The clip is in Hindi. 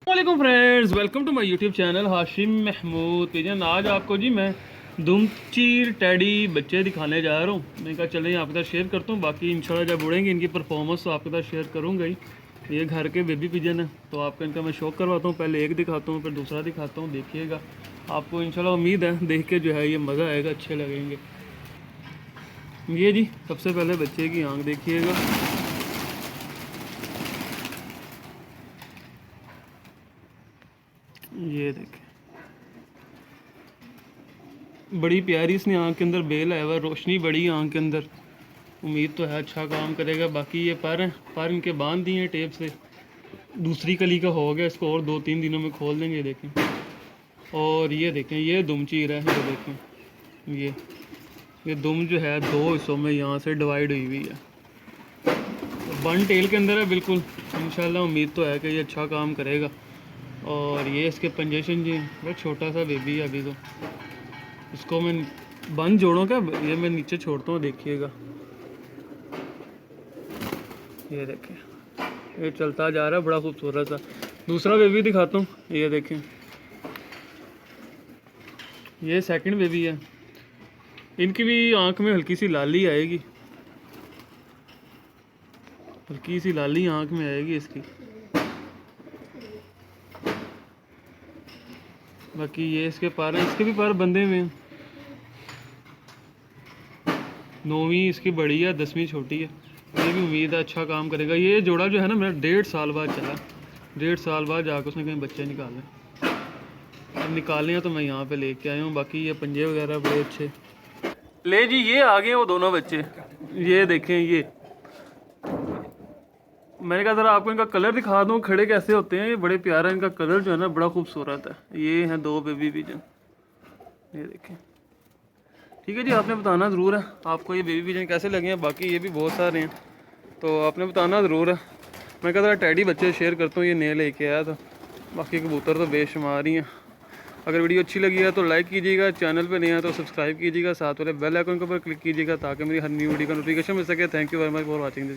वालेकुम friends, welcome to my YouTube channel Hashim Mahmood pigeon. आज आपको जी मैं दुमचीर टैडी बच्चे दिखाने जा रहा हूँ। मैंने कहा चलें आपके साथ शेयर करता हूँ, बाकी इंशाल्लाह जब उड़ेंगे इनकी परफॉर्मेंस तो आपके साथ शेयर करूँगा ही। ये घर के बेबी पिजन है तो आपको इनका मैं शौक करवाता हूँ। पहले एक दिखाता हूँ फिर दूसरा दिखाता हूँ, देखिएगा। आपको इंशाल्लाह उम्मीद है देख के जो है ये मज़ा आएगा, अच्छे लगेंगे। ये जी सबसे पहले बच्चे की आँख देखिएगा। ये देखें, बड़ी प्यारी इसने आँख के अंदर बेल है, वह रोशनी बड़ी आँख के अंदर। उम्मीद तो है अच्छा काम करेगा। बाकी ये पर हैं, पर इनके बांध दिए हैं टेप से। दूसरी कली का हो गया, इसको और 2-3 दिनों में खोल देंगे। देखें, और ये देखें ये दुमचीर है। ये देखें, ये दुम जो है 2 हिस्सों में यहाँ से डिवाइड हुई हुई है। वन टेल के अंदर है बिल्कुल। इंशाल्लाह उम्मीद तो है कि ये अच्छा काम करेगा। और ये इसके पंजेशन जी बहुत छोटा सा बेबी है अभी तो। इसको मैं बंद जोड़ों का ये मैं नीचे छोड़ता हूँ, देखिएगा। ये देखें, ये चलता जा रहा है बड़ा खूबसूरत सा। दूसरा बेबी दिखाता हूँ, ये देखें, ये सेकंड बेबी है। इनकी भी आंख में हल्की सी लाली आएगी, हल्की सी लाली आंख में आएगी इसकी। बाकी ये इसके पर हैं, इसके भी पर बंधे हुए हैं। 9वीं इसकी बड़ी है, 10वीं छोटी है। ये भी उम्मीद है अच्छा काम करेगा। ये जोड़ा जो है ना मेरा 1.5 साल बाद चला। 1.5 साल बाद जाकर उसने कहीं बच्चे निकाले। अब निकाले हैं तो मैं यहाँ पे लेके आया हूँ। बाकी ये पंजे वगैरह बड़े अच्छे। ले जी, ये आ गए वो दोनों बच्चे। ये देखें, ये मैंने कहा ज़रा आपको इनका कलर दिखा दूँ खड़े कैसे होते हैं। ये बड़े प्यारा, इनका कलर जो है ना बड़ा खूबसूरत है। ये हैं 2 बेबी पिजन, ये देखें। ठीक है जी, आपने बताना ज़रूर है आपको ये बेबी पिजन कैसे लगे हैं। बाकी ये भी बहुत सारे हैं तो आपने बताना ज़रूर है। मैं कहता था टैडी बच्चे शेयर करता हूँ, ये नए लेके आया था। बाकी कबूतर तो बेशुमार ही हैं। अगर वीडियो अच्छी लगी है तो लाइक कीजिएगा, चैनल पे नहीं है तो सब्सक्राइब कीजिएगा, साथ वाले बेल आइकन के ऊपर क्लिक कीजिएगा ताकि मेरी हर न्यू वीडियो का नोटिफिकेशन मिल सके। Thank you very much for watching this video.